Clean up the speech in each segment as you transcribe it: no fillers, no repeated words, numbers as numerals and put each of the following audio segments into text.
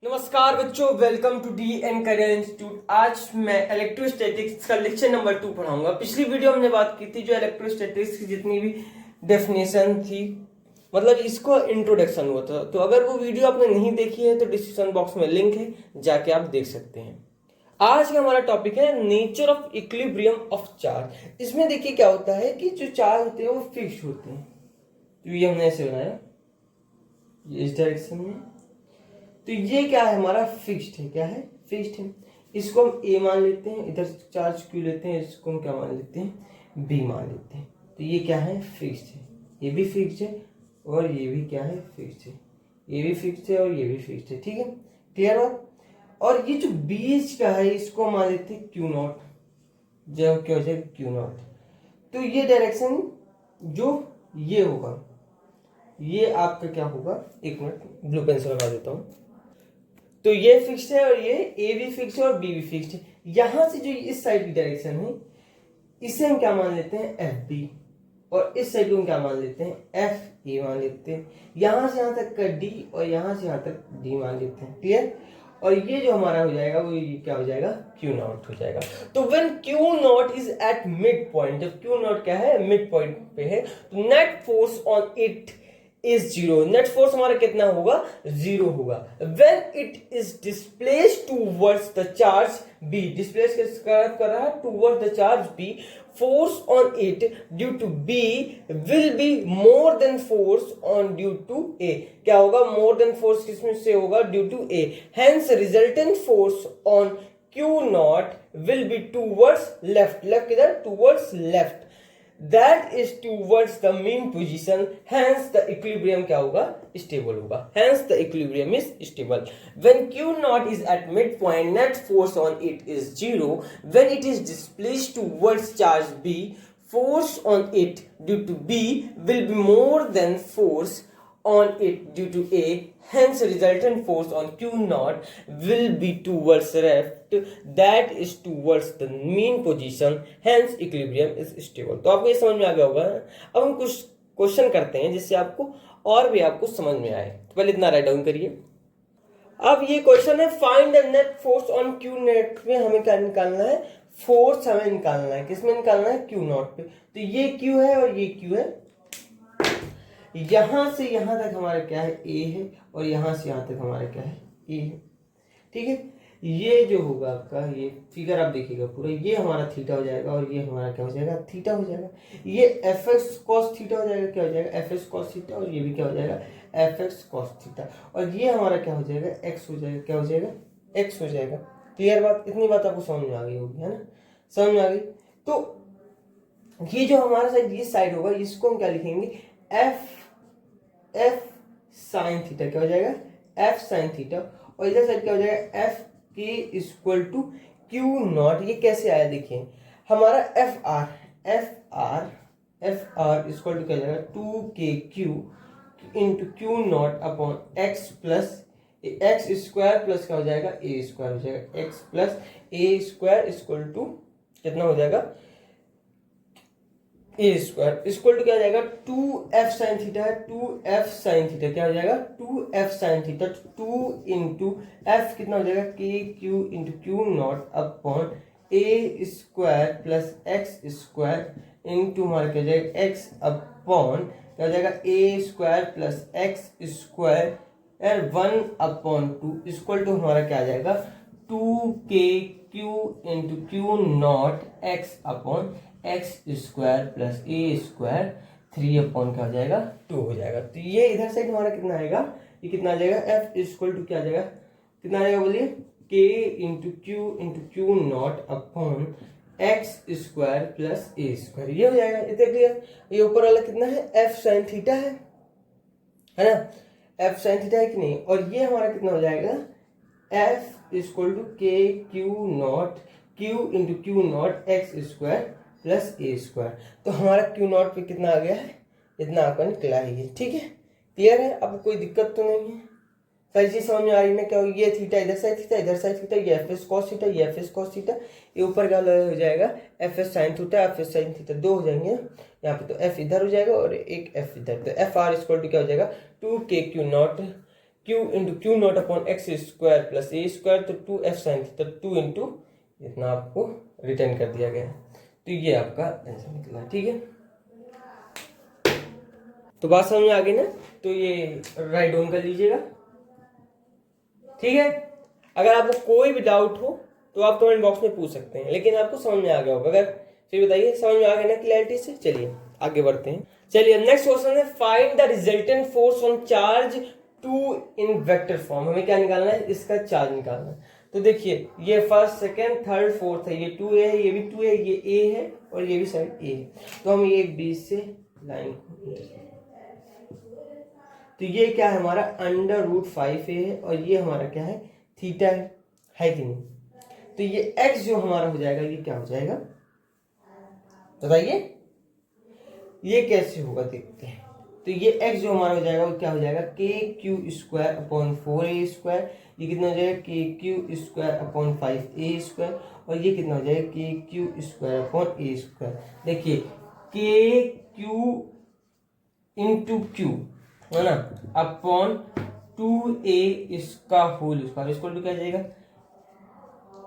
नमस्कार बच्चों, welcome to D N career institute. आज मैं इलेक्ट्रोस्टैटिक्स का लेक्चर नंबर 2 पढ़ाऊंगा। पिछली वीडियो हमने बात की थी जो इलेक्ट्रोस्टैटिक्स की जितनी भी डेफिनेशन थी, मतलब इसको इंट्रोडक्शन हुआ था। तो अगर वो वीडियो आपने नहीं देखी है तो डिस्क्रिप्शन बॉक्स में लिंक है, जाके आप देख सकते हैं। आज का हमारा टॉपिक है nature of equilibrium of charge. इसमें देखिए क्या होता है कि जो चार्ज होते हैं वो फिक्स होते हैं। तो ये हमने ऐसे बनाया, इस डायरेक्शन में। तो ये क्या है, हमारा फिक्स्ड है। क्या है? फिक्स्ड है। इसको हम ए मान लेते हैं, इधर चार्ज क्यू लेते हैं, इसको हम क्या मान लेते हैं, बी मान लेते हैं। तो ये क्या है, फिक्स्ड है। ये भी फिक्स्ड है और ये भी क्या है, फिक्स्ड है। ये भी फिक्स्ड है और ये भी फिक्स्ड है। ठीक है, क्लियर बात। और ये जो बीच का है इसको मान लेते हैं क्यू नॉट। जब क्या हो जाएगा, क्यू नॉट। तो ये डायरेक्शन जो ये होगा, ये आपका क्या होगा, एक मिनट ब्लू पेंसिल लगा देता हूं। तो ये फिक्स्ड है और ये ए भी फिक्स्ड है और बी भी फिक्स्ड है। यहां से जो इस साइड की डायरेक्शन है इसे हम क्या मान लेते हैं, एफ बी। और इस साइड को हम क्या मान लेते हैं, एफ ए मान लेते हैं। यहां से यहां तक का डी और यहां से यहां तक डी मान लेते हैं। क्लियर। और ये जो हमारा हो जाएगा वो ये क्या हो जाएगा, क्यू नॉट हो जाएगा। तो when Q naught is at mid point, जब क्यू नॉट क्या है, मिड पॉइंट पे है, तो net force on it is zero. Net force हमारा कितना होगा, जीरो होगा। When it is displaced towards the charge B, displace कर रहा है towards the charge B, force on it due to B will be more than force on due to A। क्या होगा, more than force किसमें से होगा, due to A। hence resultant force on Q naught will be towards left। left किधर, towards left, that is towards the mean position, hence the equilibrium क्या होगा, stable होगा। hence the equilibrium is stable when Q naught is at midpoint, net force on it is zero। when it is displaced towards charge B, force on it due to B will be more than force on it due to A, hence resultant force on Q naught will be towards left, that is towards the mean position, hence equilibrium is stable। तो आपको ये समझ में आ गया होगा। अब हम कुछ क्वेश्चन करते हैं जिससे आपको और भी आपको समझ में आए। तो पहले इतना राइट डाउन करिए। अब ये क्वेश्चन है, find the net force on Q net में हमें क्या निकालना है, फोर्स हमें निकालना है। किसमें निकालना है, क्यू नॉट पे। तो ये क्यू है और ये क्यू है। यहां से यहां तक हमारा क्या है, ए है, और यहां से यहां तक हमारा क्या है, ए है। ठीक है। ये जो होगा आपका, ये फिगर आप देखिएगा पूरा, ये हमारा थीटा हो जाएगा और ये हमारा क्या हो जाएगा, थीटा हो जाएगा। ये एफ एक्स कॉस थीटा हो जाएगा, क्या हो जाएगा, एफ एक्स कॉस थीटा, और ये भी क्या हो जाएगा, एफ एक्स कॉस थीटा। और ये हमारा क्या हो जाएगा, एक्स हो जाएगा। क्या हो जाएगा, एक्स हो जाएगा। क्लियर बात, इतनी बात आपको समझ में आ गई होगी, है ना, समझ में आ गई। तो ये जो हमारा साइड, ये साइड होगा, इसको हम क्या लिखेंगे, एफ साइन थीटा। क्या हो जाएगा, एफ साइन थीटा। और इधर साइड क्या हो जाएगा, एफ के इक्वल टू क्यू नॉट। ये कैसे आया, देखिए हमारा एफ आर इक्वल टू क्या हो जाएगा, 2k Q into Q not upon X plus X square plus क्या हो जाएगा, ए स्क्वायर हो जाएगा। X plus A square equal to कितना हो जाएगा, ए स्क्वायर इक्वल टू क्या हो जाएगा, 2f साइन थीटा है, 2f साइन थीटा क्या हो जाएगा, 2f sine theta. 2 into F कितना हो जाएगा, के Q into Q not upon A square plus X square into हमारा क्या हो जाएगा, एक्स अपॉन क्या हो जाएगा, A square plus X square 1/2 equal to हमारा क्या आ जाएगा, 2k Q into Q not X upon X square plus A square 3 क्या हो जाएगा, 2 हो जाएगा। तो ये इधर साइड हमारा कितना आएगा, ये कितना आ जाएगा, एफ इक्वल टू क्या आ जाएगा, कितना आ जाएगा बोलिए, के into Q not upon X square plus A square. ये हो जाएगा, इतना क्लियर। ये ऊपर वाला कितना है, एफ साइन थीटा है ना, एफ साइन थीटा है कि नहीं। और ये हमारा कितना हो जाएगा, एफ इक्वल टू के Q not Q into Q not x square plus A square. तो हमारा क्यू नॉट पे कितना आ गया है, इतना आपका निकला है ये। ठीक है, क्लियर है, आपको कोई दिक्कत तो नहीं है, सारी चीज समझ में आ रही है ना। क्या होगी, ये थीटा इधर साइड थीटा, इधर साइड थीटा, ये एफ एस कॉस थीटा, ये एफ एस कॉस थीटा, ये ऊपर क्या हो जाएगा, F S sine theta, F S sine theta, 2 हो जाएंगे यहाँ पे। तो एफ इधर हो जाएगा और एक एफ इधर। तो एफ आर इक्वल टू क्या हो जाएगा, 2k Q not Q into Q not upon X square plus A square, तो 2f साइन थीटा 2 इंटू इतना आपको रिटर्न कर दिया गया है। तो ये आपका आंसर निकला, ठीक है। तो बात समझ में आ गई ना, तो ये राइट डाउन कर लीजिएगा, ठीक है। अगर आपको कोई भी डाउट हो तो आप कमेंट बॉक्स में पूछ सकते हैं, लेकिन आपको समझ में आ गया होगा। अगर फिर बताइए समझ में आ गया ना क्लैरिटी से। चलिए आगे बढ़ते हैं। चलिए नेक्स्ट क्वेश्चन है, find the resultant force on charge 2 in vector form. हमें क्या निकालना है, इसका चार्ज निकालना है। तो देखिए ये फर्स्ट सेकंड थर्ड फोर्थ है, ये 2a है, ये भी 2 है, ये a है और ये भी साइड a है। तो हम ये बीच से लाइन को, तो ये क्या है हमारा √5a है और ये हमारा क्या है थीटा है कि नहीं। तो ये x जो हमारा हो जाएगा ये क्या हो जाएगा बताइए, ये कैसे होगा देखते हैं। तो ये x जो हमारा हो जाएगा वो क्या हो जाएगा KQ² अपॉन 4a², ये कितना हो जाएगा KQ² अपॉन 5a², और ये कितना हो जाएगा KQ² अपॉन a²। देखिए KQ इंटू क्यू है ना अपॉन 2a इसका होल स्क्वायर, इसको क्या जाएगा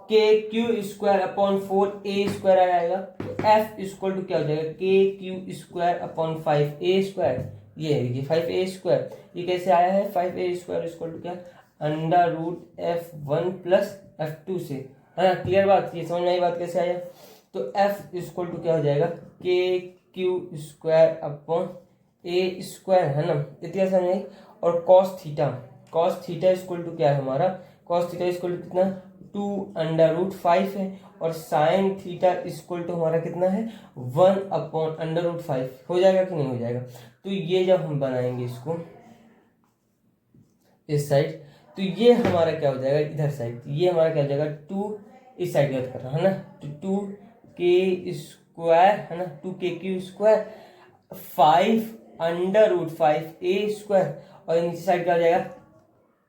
KQ² अपॉन 4a² आ जाएगा। तो F इक्वल टू क्या हो जाएगा KQ² अपॉन 5a², ये है देखिए 5a², ये कैसे आया है 5a² इक्वल टू क्या √F1 प्लस F2 से, है ना। क्लियर बात, ये समझ में आई बात कैसे आया। तो F इक्वल टू क्या हो जाएगा KQ² अपॉन a² है ना, इतना समझ आई। और cos थीटा इक्वल टू क्या है हमारा, cos थीटा इक्वल टू कितना 2√5 है, और साइन थीटा इक्वल टू हमारा कितना है 1 अपॉन √5। हो जाएगा कि नहीं हो जाएगा। तो ये जब हम बनाएंगे इसको इस साइड, तो ये हमारा क्या हो जाएगा इधर साइड, ये हमारा क्या हो जाएगा 2 इस साइड याद कर रहा है ना, तो 2k² है ना 2KQ² 5 √5a², और नीचे साइड क्या हो जाएगा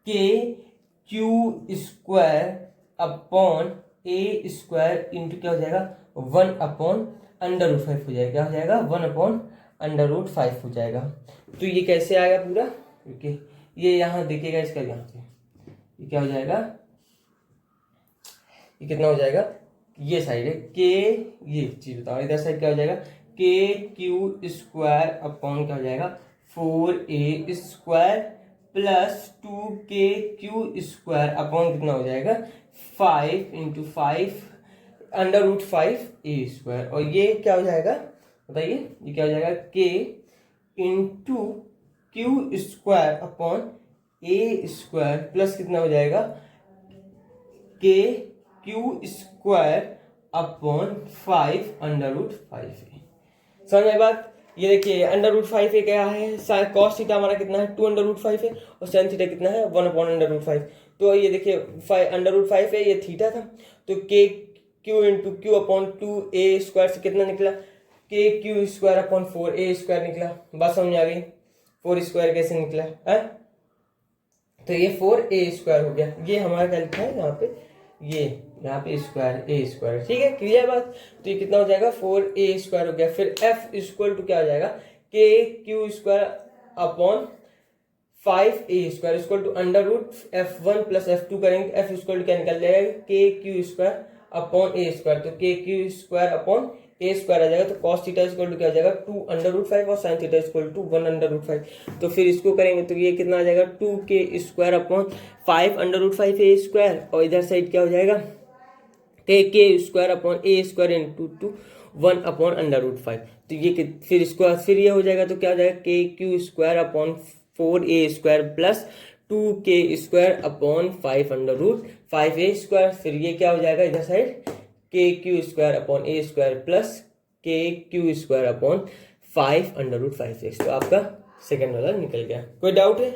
KQ² अपॉन a² इंटू क्या हो जाएगा 1 अपॉन √5 हो जाएगा, क्या हो जाएगा 1 अपॉन √5 हो जाएगा। तो ये कैसे आएगा पूरा, ओके ये यहाँ देखिएगा इसका, यहाँ पे ये क्या हो जाएगा, ये कितना हो जाएगा, ये साइड है के, ये चीज बताओ इधर साइड क्या हो जाएगा KQ² अपॉन क्या हो जाएगा 4a² प्लस 2KQ² अपॉन कितना हो जाएगा 5 इंटू 5 √5a², और ये क्या हो जाएगा बताइए, ये क्या हो जाएगा k into Q² upon a² plus कितना हो जाएगा KQ² अपॉन 5 √5a। समझ में बात। ये देखिए √5a क्या है, cos थीटा हमारा कितना है 2 √5 है, और sin थीटा कितना है 1 अपॉन √5। तो ये देखिए √5 है, ये थीटा था, तो KQ into Q upon 2a² से कितना निकला KQ² अपॉन 4a² निकला। बात समझ में आ गई, 4² कैसे निकला है, तो ये 4a² हो गया। ये हमारा क्या लिखा है यहाँ पे, ये यहाँ पे a², ठीक है क्लियर बात। तो ये कितना हो जाएगा 4a² हो गया। फिर F इक्वल टू क्या हो जाएगा KQ² upon 5a² equal to √F1 plus F2 करेंगे, F इक्वल टू क्या निकल जाएगा KQ² अपॉन a², तो KQ² अपॉन a² आ जाएगा। तो cos थीटा इक्वल टू क्या हो जाएगा 2 √5 और sin थीटा इक्वल टू 1 √5। तो फिर इसको करेंगे तो ये कितना आ जाएगा 2k² अपॉन 5 √5a², और इधर साइड क्या हो जाएगा k² upon a² into 1 upon √5। तो ये फिर इसको फिर ये हो जाएगा, तो क्या हो जाएगा KQ² upon 4a² plus 2k² upon 5 √5a²। फिर ये क्या हो जाएगा इधर side KQ² upon a² plus KQ² upon 5 √5a। तो आपका सेकंड वाला निकल गया। कोई डाउट है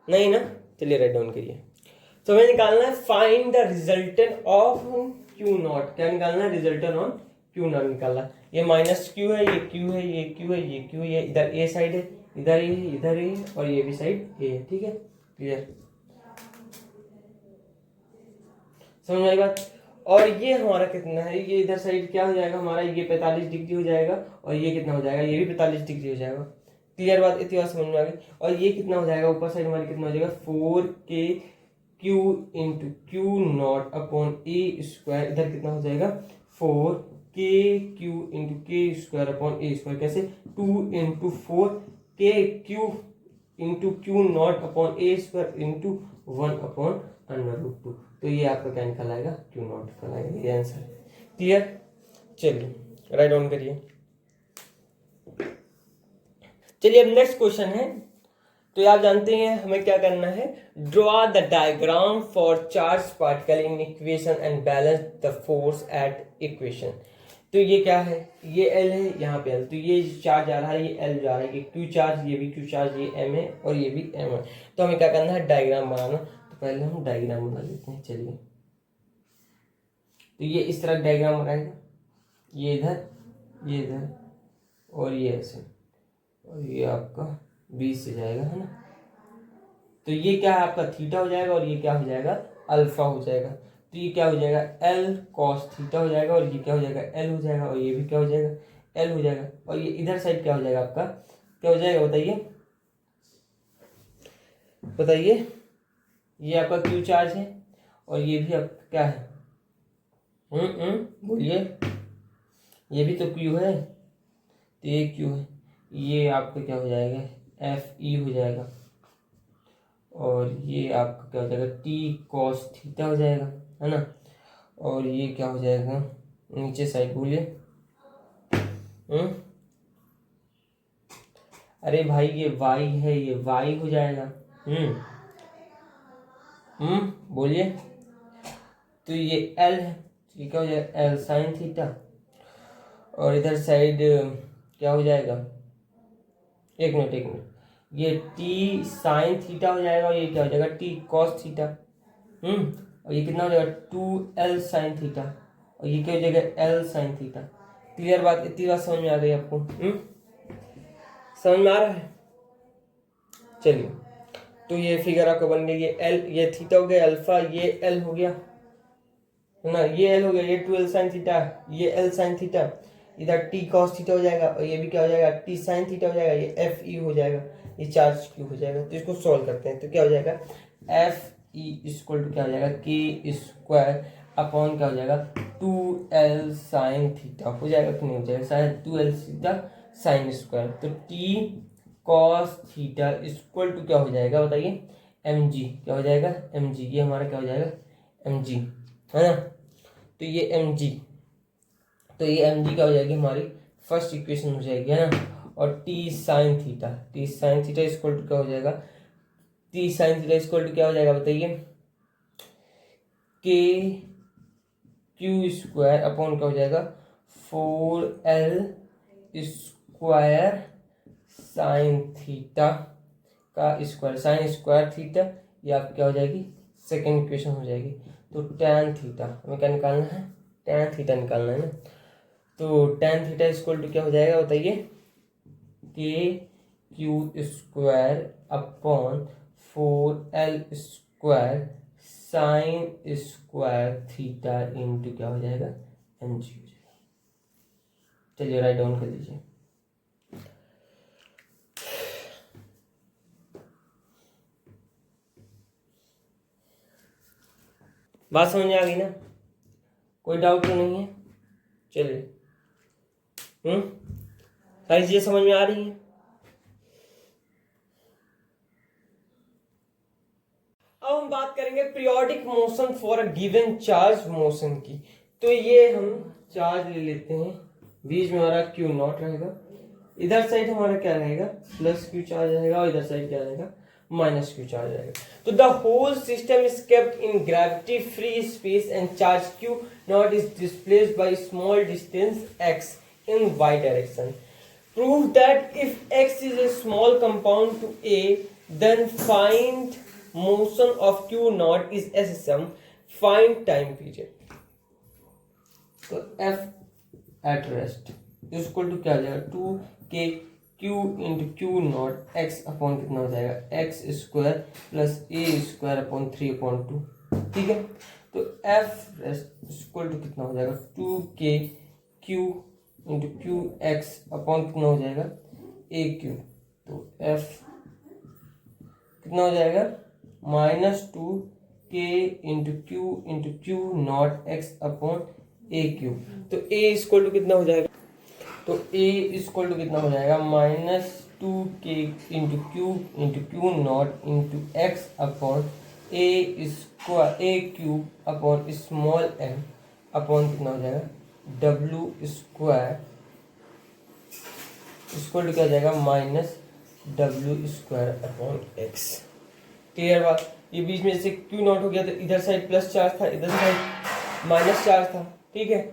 नहीं ना, चलिए राइट डाउन करिए। तो हमें निकालना है find the resultant of Q0। क्या निकालना है, रिजल्टेंट ऑन Q0 निकालना। ये -Q है, ये Q है, ये Q है, ये Q है, इधर A साइड है, इधर A है, इधर A है, और ये भी साइड A है, ठीक है क्लियर समझ आई बात। और ये हमारा कितना है, ये इधर साइड क्या हो जाएगा हमारा, ये 45 डिग्री हो जाएगा, और ये कितना हो जाएगा, ये भी 45 डिग्री हो जाएगा। क्लियर बात, इतनी बात समझ में आ गई। और ये कितना हो जाएगा, ऊपर साइड हमारी कितना हो जाएगा 4k Q into Q not upon A square, इधर कितना हो जाएगा 4k क्यू इंटू के स्क्वायर अपॉन ए स्क्वायर। कैसे, 2 into 4k Q into Q not upon A square into 1 upon √2। तो ये आपका क्या निकल आएगा, क्यू नॉट निकल आएगा, ये आंसर। क्लियर, चलिए राइट डाउन करिए। चलिए अब नेक्स्ट क्वेश्चन है। तो आप जानते हैं हमें क्या करना है, draw the diagram for charge particle in equation and balance the force at equation. तो ये क्या है, ये एल है, यहाँ पे एल, तो ये चार्ज आ रहा है, ये एल जा रहा है, ये क्यू चार्ज, ये भी क्यू चार्ज, ये एम है और ये भी एम है। तो हमें क्या करना है, डायग्राम बनाना। तो पहले हम डायग्राम बना लेते हैं। चलिए, तो ये इस तरह डायग्राम बनाएगा, ये इधर और ये ऐसे, और ये आपका 20 से जाएगा, है ना। तो ये क्या है आपका थीटा हो जाएगा और ये क्या हो जाएगा, अल्फा हो जाएगा। तो ये क्या हो जाएगा, एल कॉस थीटा हो जाएगा और ये क्या हो जाएगा, एल हो जाएगा और ये भी क्या हो जाएगा, एल हो जाएगा। और ये इधर साइड क्या हो जाएगा आपका, क्या हो जाएगा बताइए। ये आपका क्यू चार्ज है और ये भी आपका क्या है, बोलिए, ये भी तो क्यू है, तो ये क्यू है, ये आपका क्या हो जाएगा, एफ ई हो जाएगा और ये आपका क्या हो जाएगा, टी कॉस थीटा हो जाएगा, है ना। और ये क्या हो जाएगा नीचे साइड, बोलिए। अरे भाई ये वाई है, ये वाई हो जाएगा। बोलिए। तो ये एल है, ये क्या हो जाएगा, एल साइन थीटा। और इधर साइड क्या हो जाएगा, एक मिनट, ये टी साइन थीटा हो जाएगा और ये क्या हो जाएगा, टी कॉस थीटा। और ये कितना हो जाएगा, 2l साइन थीटा और ये क्या हो जाएगा, l साइन थीटा। क्लियर बात, इतनी बात समझ में आ गई आपको, समझ में आ रहा है। चलिए, तो ये फिगर आपको बन गई, ये l, ये थीटा हो गया अल्फा, ये l हो गया, है ना, ये l हो गया, ये 2l साइन थीटा, ये l साइन थीटा, इधर टी कॉस थीटा हो जाएगा और ये भी क्या हो जाएगा, टी साइन थीटा हो जाएगा, ये एफ ई हो जाएगा, ये चार्ज क्यू हो जाएगा। तो इसको सॉल्व करते हैं। तो क्या हो जाएगा, एफ ई इक्वल टू क्या हो जाएगा, के स्क्वायर अपॉन क्या हो जाएगा, 2l साइन थीटा हो जाएगा कि नहीं हो जाएगा, शायद 2l थीटा साइन स्क्वायर। तो T cos theta equal to क्या हो जाएगा बताइए, एम जी, क्या हो जाएगा, एम जी, ये हमारा क्या हो जाएगा, एम जी, है ना। तो ये एम जी, तो ये एम जी क्या हो जाएगी, हमारी फर्स्ट इक्वेशन हो जाएगी, है ना। और T sine theta equal to क्या हो जाएगा, T sine theta equal to क्या हो जाएगा बताइए, के क्यू स्क्वायर अपॉन क्या हो जाएगा, 4l स्क्वायर साइन थीटा का स्क्वायर, साइन स्क्वायर थीटा, ये आपकी क्या हो जाएगी, सेकेंड इक्वेशन हो जाएगी। तो tan थीटा हमें क्या निकालना है, tan थीटा निकालना है ना। तो tan थीटा इक्वल टू क्या हो जाएगा बताइए, के Q square upon 4l square sine square theta into क्या हो जाएगा, एम जी हो जाएगा। चलिए राइट डाउन कर लीजिए। बात समझ में आ गई ना, कोई डाउट तो नहीं है। चलिए, सारी चीजें समझ में आ रही हैं। अब हम बात करेंगे periodic motion for a given charge motion की। तो ये हम चार्ज ले लेते हैं, बीच में हमारा क्यू नॉट रहेगा, इधर साइड हमारा क्या रहेगा, प्लस क्यू चार्ज रहेगा और इधर साइड क्या रहेगा, माइनस क्यू चार्ज रहेगा। तो the whole system is kept in gravity free space and charge Q naught is displaced by small distance x in y direction. Prove that if x is a small compound to A, then find motion of q naught is SSM. Find time period. तो f at rest is equal to क्या हो जाएगा, 2k q into Q not x upon कितना हो जाएगा, x square plus a square upon 3/2। ठीक है, तो f रेस्ट इक्वल टू कितना हो जाएगा, 2k q into Q x upon कितना हो जाएगा, ए क्यू। तो एफ कितना हो जाएगा -2 k into Q not X upon A Q. तो ए इक्वल टू कितना हो जाएगा, तो ए इक्वल टू कितना हो जाएगा -2 k into Q naught into X upon A cube upon small M upon कितना हो जाएगा डब्ल्यू स्क्वायर इक्वल टू क्या हो जाएगा -w² अपॉन एक्स। क्लियर बात। ये बीच में से क्यू नॉट हो गया तो इधर साइड प्लस चार्ज था, इधर साइड माइनस चार्ज था, ठीक है।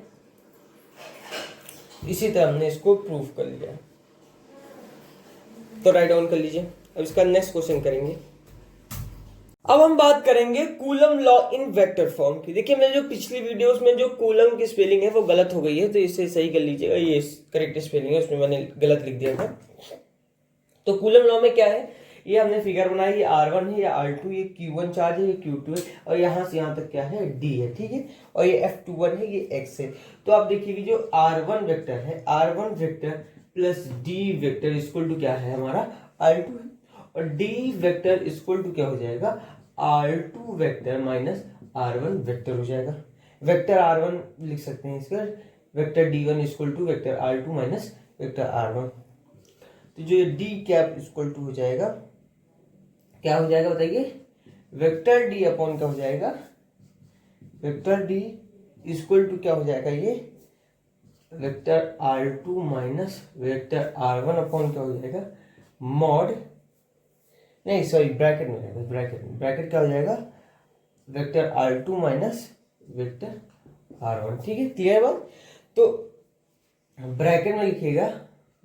इसी तरह हमने इसको प्रूव कर लिया। तो राइट डाउन कर लीजिए। अब इसका नेक्स्ट क्वेश्चन करेंगे। अब हम बात करेंगे coulomb law in vector form की। देखिए मैंने जो पिछली वीडियोस में जो कूलम की स्पेलिंग है वो गलत हो गई है, तो इसे सही कर लीजिएगा। ये करेक्ट स्पेलिंग है, उसमें मैंने गलत लिख दिया था। तो कूलम लॉ में क्या है, ये हमने फिगर बनाई, ये R1 है, ये R2, ये Q1 चार्ज है, ये Q2 है, और यहाँ से यहाँ तक क्या है D है, ठीक है। और ये F21 है, ये X है। तो आप देखिए जो R1 वेक्टर है, R1 vector plus D vector equal to क्या है हमारा R2 है, और D वेक्टर इक्वल टू क्या हो जाएगा R2 vector minus R1 vector हो जाएगा। वेक्टर R1 लिख सकते हैं इसका, vector D1 equal to vector R2 minus vector R1। तो जो ये D कैप इक्वल टू हो जाएगा, क्या हो जाएगा बताइए, वेक्टर डी अपॉन क्या हो जाएगा, वेक्टर डी इक्वल टू क्या हो जाएगा, ये vector R2 minus vector R1 upon क्या हो जाएगा मॉड, नहीं सॉरी ब्रैकेट में रहेगा, ब्रैकेट क्या हो जाएगा vector R2 minus vector R1, ठीक है। क्लियर बात। तो ब्रैकेट में लिखिएगा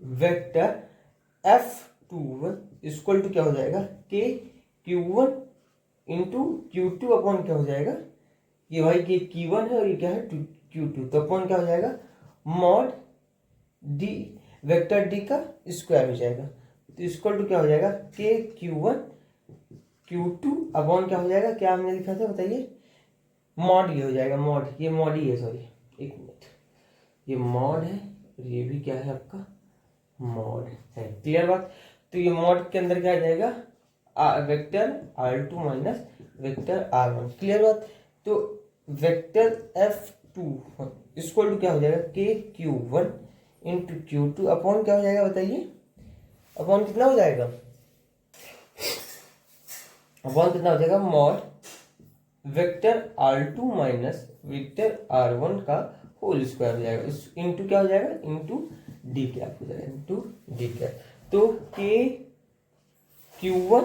वेक्टर F21 इक्वल टू क्या हो जाएगा के Q1 इंटू Q2 अपॉन क्या हो जाएगा, ये भाई ये Q1 है और ये क्या है Q2, तो अपॉन क्या हो जाएगा मॉड D वेक्टर D का स्क्वायर हो जाएगा। तो इक्वल टू क्या हो जाएगा के Q1 Q2 अपॉन क्या हो जाएगा, क्या हमने लिखा था बताइए, मॉड ये हो जाएगा, मॉड ये मॉड ही है, सॉरी एक मिनट, ये मॉड है और ये भी क्या है आपका मॉड है। क्लियर बात। तो ये मॉड के अंदर क्या आ जाएगा vector R2 minus vector R1। Clear बात। तो वेक्टर F2 इक्वल टू क्या हो जाएगा के Q1 इंटू Q2 अपॉन क्या हो जाएगा बताइए, अपॉन कितना हो जाएगा, अपॉन कितना हो जाएगा mod vector R2 minus vector R1 का होल स्क्वायर हो जाएगा, इंटू क्या हो जाएगा इंटू डी कैप हो जाएगा, इंटू डी कैप। तो के Q1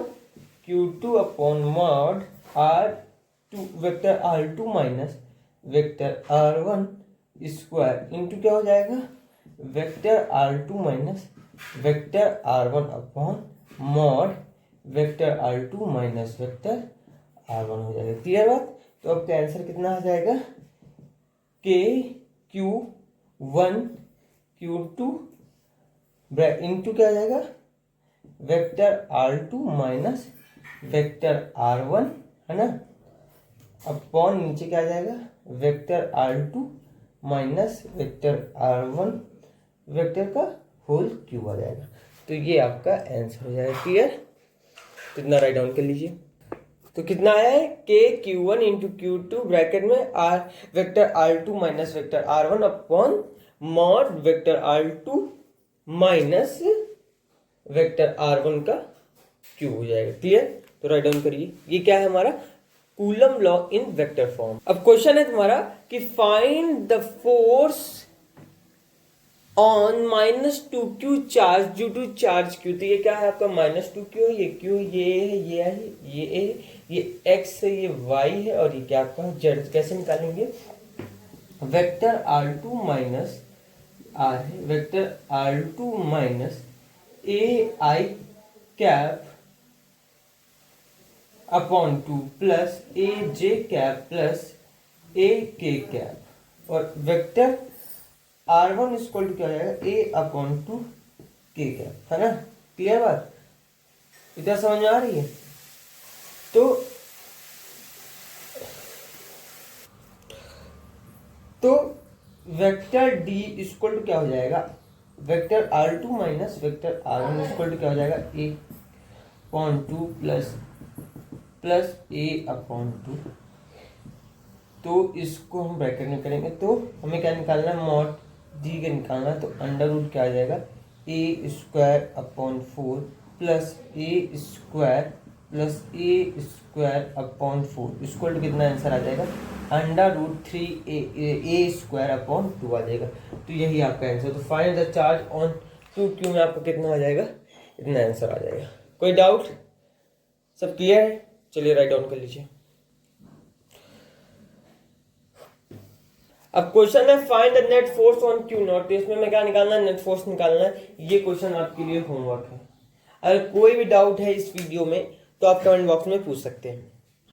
Q2 upon mod R2 vector R2 minus vector R1 square into क्या हो जाएगा vector R2 minus vector R1 upon mod vector R2 minus vector R1 हो जाएगा। क्लियर बात। तो अब का आंसर कितना आ जाएगा के Q1 Q2 इंटू क्या आ जाएगा vector R2 minus vector R1 है ना, अपॉन नीचे क्या आ जाएगा vector R2 minus vector R1 vector का होल क्यूब आ जाएगा। तो ये आपका आंसर हो जाएगा। क्लियर। तो इतना राइट डाउन कर लीजिए। तो कितना आया है के Q1 इंटू Q2 ब्रैकेट में R vector R2 minus vector R1 upon mod vector R2 minus vector R1 का क्यूब हो जाएगा। क्लियर। तो राइट डाउन करिए। ये क्या है हमारा Coulomb law in vector form. अब क्वेश्चन है तुम्हारा कि find the force on -2q charge due to charge q। तो ये क्या है आपका -2q, ये q, ये है, ये है, ये a, ये x है, ये y है, और ये क्या आपका z। कैसे निकालेंगे, वेक्टर R2 माइनस r है, vector R2 minus ai cap upon 2 plus aj cap plus ak cap, और वेक्टर R1 इक्वल टू क्या हो जाएगा a अपॉन 2 k कैप, है ना। क्लियर बात। इतना समझ में आ रही है। तो वेक्टर d इक्वल टू क्या हो जाएगा vector R2 minus vector R1 equal to क्या हो जाएगा, A upon 2 plus A upon 2। तो इसको हम ब्रैकेट में करेंगे तो हमें क्या निकालना है, मॉड जी के निकालना है। तो अंडर रूट क्या आ जाएगा, A square upon 4 plus A square upon 4 equal to कितना आंसर आ जाएगा, under root 3 A square upon 2 आ जाएगा। तो यही आपका आंसर। तो find the charge on 2Q में आपका कितना आ जाएगा, इतना आंसर आ जाएगा। कोई डाउट, सब क्लियर है? चलिए राइट डाउन कर लीजिए। अब क्वेश्चन है find the net force on Q not. तो इसमें मैं क्या निकालना है, नेट फोर्स निकालना है। ये क्वेश्चन आपके लिए होमवर्क है। अगर कोई भी डाउट है इस वीडियो में तो आप कमेंट बॉक्स में पूछ सकते हैं।